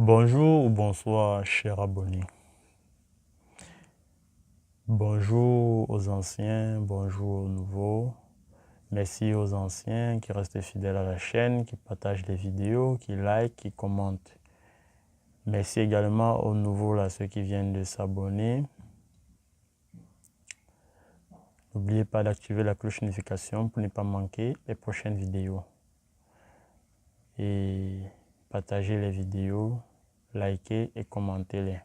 Bonjour ou bonsoir, chers abonnés. Bonjour aux anciens, bonjour aux nouveaux. Merci aux anciens qui restent fidèles à la chaîne, qui partagent les vidéos, qui like, qui commentent. Merci également aux nouveaux, là, ceux qui viennent de s'abonner. N'oubliez pas d'activer la cloche de notification pour ne pas manquer les prochaines vidéos. Et partagez les vidéos, likez et commentez-les.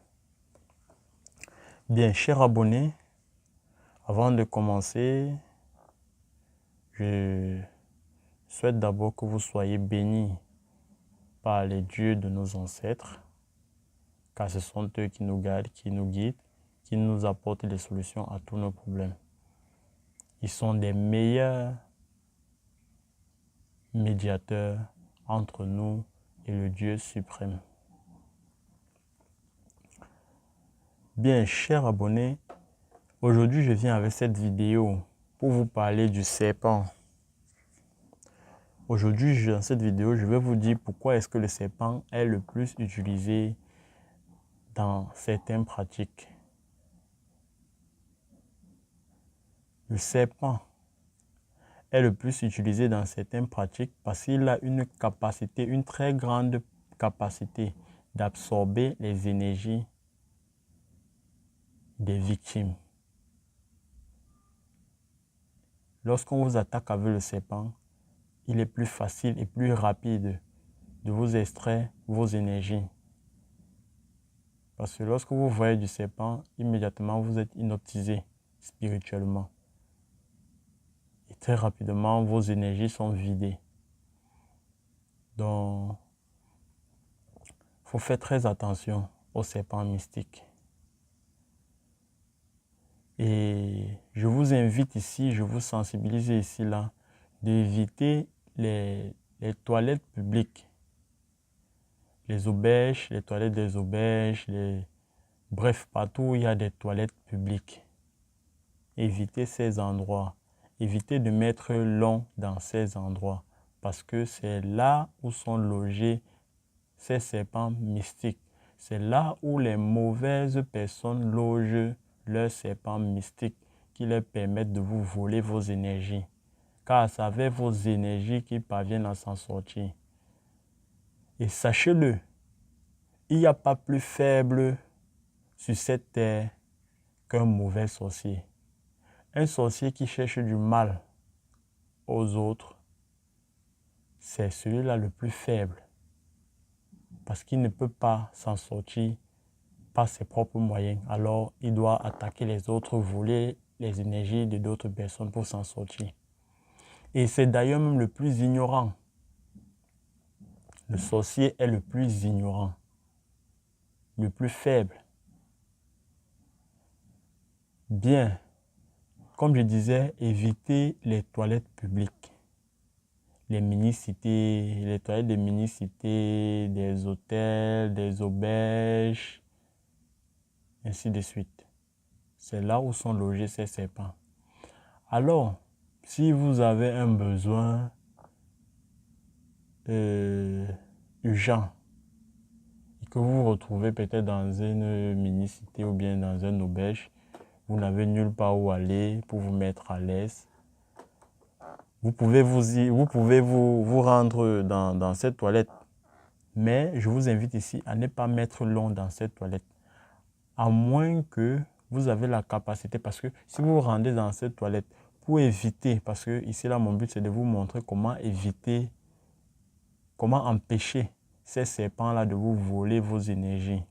Bien, chers abonnés, avant de commencer, je souhaite d'abord que vous soyez bénis par les dieux de nos ancêtres, car ce sont eux qui nous gardent, qui nous guident, qui nous apportent des solutions à tous nos problèmes. Ils sont des meilleurs médiateurs entre nous et le Dieu suprême. Bien, chers abonnés, aujourd'hui je viens avec cette vidéo pour vous parler du serpent. Aujourd'hui, dans cette vidéo, je vais vous dire pourquoi est-ce que le serpent est le plus utilisé dans certaines pratiques. Le serpent est le plus utilisé dans certaines pratiques parce qu'il a une capacité, une très grande capacité d'absorber les énergies des victimes. Lorsqu'on vous attaque avec le serpent, il est plus facile et plus rapide de vous extraire vos énergies. Parce que lorsque vous voyez du serpent, immédiatement vous êtes hypnotisé spirituellement. Et très rapidement, vos énergies sont vidées. Donc, il faut faire très attention aux serpents mystiques. Et je vous invite ici, je vous sensibilise ici, là, d'éviter les toilettes publiques. Les auberges, les toilettes des auberges, bref, partout où il y a des toilettes publiques. Évitez ces endroits. Évitez de mettre long dans ces endroits parce que c'est là où sont logés ces serpents mystiques. C'est là où les mauvaises personnes logent leurs serpents mystiques qui leur permettent de vous voler vos énergies. Car c'est avec vos énergies qu'ils parviennent à s'en sortir. Et sachez-le, il n'y a pas plus faible sur cette terre qu'un mauvais sorcier. Un sorcier qui cherche du mal aux autres, c'est celui-là le plus faible. Parce qu'il ne peut pas s'en sortir par ses propres moyens. Alors, il doit attaquer les autres, voler les énergies de d'autres personnes pour s'en sortir. Et c'est d'ailleurs même le plus ignorant. Le sorcier est le plus ignorant, le plus faible. Bien, comme je disais, évitez les toilettes publiques. Les mini-cités, les toilettes des mini-cités, des hôtels, des auberges, ainsi de suite. C'est là où sont logés ces serpents. Alors, si vous avez un besoin urgent et que vous vous retrouvez peut-être dans une mini-cité ou bien dans un auberge, vous n'avez nulle part où aller pour vous mettre à l'aise, vous pouvez vous rendre dans cette toilette. Mais je vous invite ici à ne pas mettre long dans cette toilette. À moins que vous avez la capacité, parce que si vous vous rendez dans cette toilette, pour éviter, parce que ici là mon but c'est de vous montrer comment éviter, comment empêcher ces serpents là de vous voler vos énergies.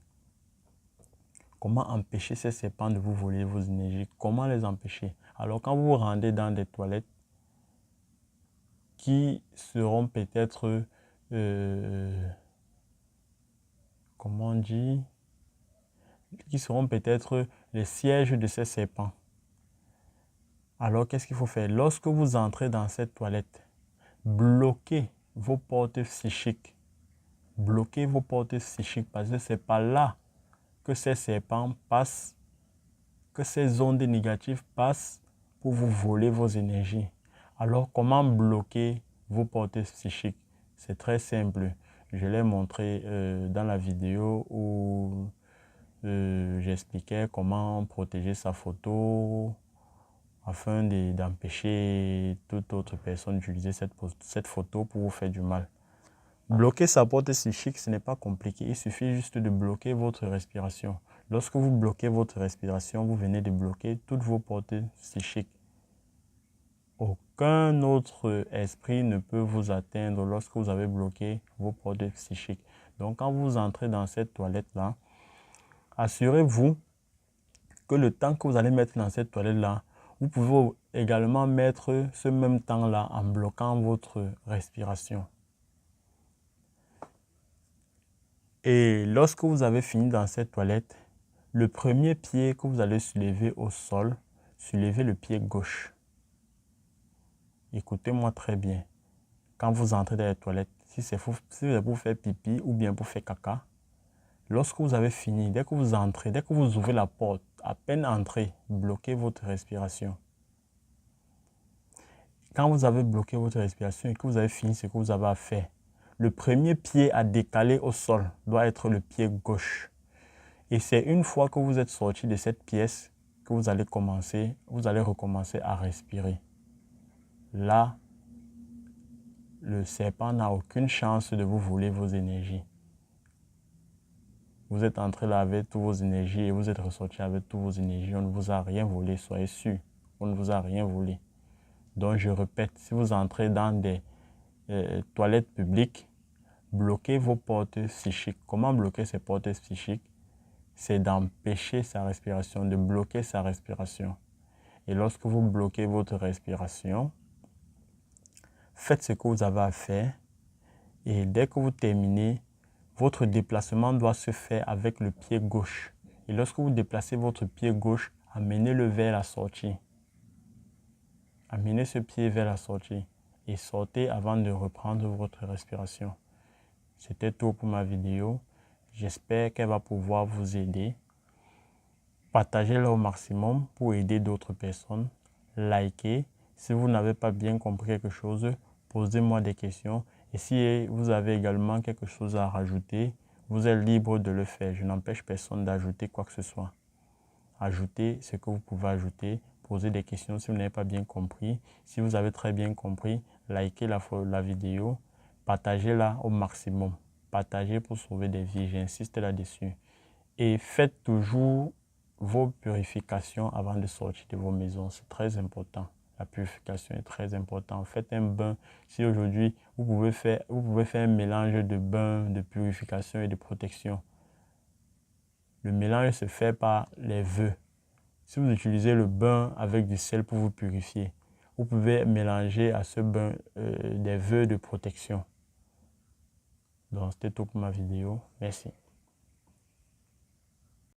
Comment empêcher ces serpents de vous voler vos énergies? Comment les empêcher? Alors quand vous vous rendez dans des toilettes qui seront peut-être, comment on dit, qui seront peut-être les sièges de ces serpents. Alors, qu'est-ce qu'il faut faire? Lorsque vous entrez dans cette toilette, bloquez vos portes psychiques. Bloquez vos portes psychiques parce que c'est par là que ces serpents passent, que ces ondes négatives passent pour vous voler vos énergies. Alors, comment bloquer vos portes psychiques? C'est très simple. Je l'ai montré dans la vidéo où j'expliquais comment protéger sa photo afin d'empêcher toute autre personne d'utiliser cette photo pour vous faire du mal. Bloquer sa porte psychique, ce n'est pas compliqué. Il suffit juste de bloquer votre respiration. Lorsque vous bloquez votre respiration, vous venez de bloquer toutes vos portes psychiques. Aucun autre esprit ne peut vous atteindre lorsque vous avez bloqué vos portes psychiques. Donc, quand vous entrez dans cette toilette-là, assurez-vous que le temps que vous allez mettre dans cette toilette-là, vous pouvez également mettre ce même temps-là en bloquant votre respiration. Et lorsque vous avez fini dans cette toilette, le premier pied que vous allez soulever au sol, soulevez le pied gauche. Écoutez-moi très bien. Quand vous entrez dans les toilettes, si c'est pour faire pipi ou bien pour faire caca, lorsque vous avez fini, dès que vous entrez, dès que vous ouvrez la porte, à peine entré, bloquez votre respiration. Quand vous avez bloqué votre respiration et que vous avez fini ce que vous avez à faire, le premier pied à décaler au sol doit être le pied gauche. Et c'est une fois que vous êtes sorti de cette pièce que vous allez recommencer à respirer. Là, le serpent n'a aucune chance de vous voler vos énergies. Vous êtes entré là avec toutes vos énergies et vous êtes ressorti avec toutes vos énergies. On ne vous a rien volé, soyez sûr. On ne vous a rien volé. Donc je répète, si vous entrez dans des toilettes publiques, bloquez vos portes psychiques. Comment bloquer ces portes psychiques? C'est d'empêcher sa respiration, de bloquer sa respiration. Et lorsque vous bloquez votre respiration, faites ce que vous avez à faire. Et dès que vous terminez, votre déplacement doit se faire avec le pied gauche. Et lorsque vous déplacez votre pied gauche, amenez-le vers la sortie. Amenez ce pied vers la sortie et sortez avant de reprendre votre respiration. C'était tout pour ma vidéo. J'espère qu'elle va pouvoir vous aider. Partagez-la au maximum pour aider d'autres personnes. Likez. Si vous n'avez pas bien compris quelque chose, posez-moi des questions. Et si vous avez également quelque chose à rajouter, vous êtes libre de le faire. Je n'empêche personne d'ajouter quoi que ce soit. Ajoutez ce que vous pouvez ajouter. Posez des questions si vous n'avez pas bien compris. Si vous avez très bien compris, likez la vidéo. Partagez-la au maximum. Partagez pour sauver des vies. J'insiste là-dessus. Et faites toujours vos purifications avant de sortir de vos maisons. C'est très important. La purification est très importante. Faites un bain. Si aujourd'hui, vous pouvez faire un mélange de bain, de purification et de protection. Le mélange se fait par les vœux. Si vous utilisez le bain avec du sel pour vous purifier, vous pouvez mélanger à ce bain des vœux de protection. Donc, c'était tout pour ma vidéo. Merci.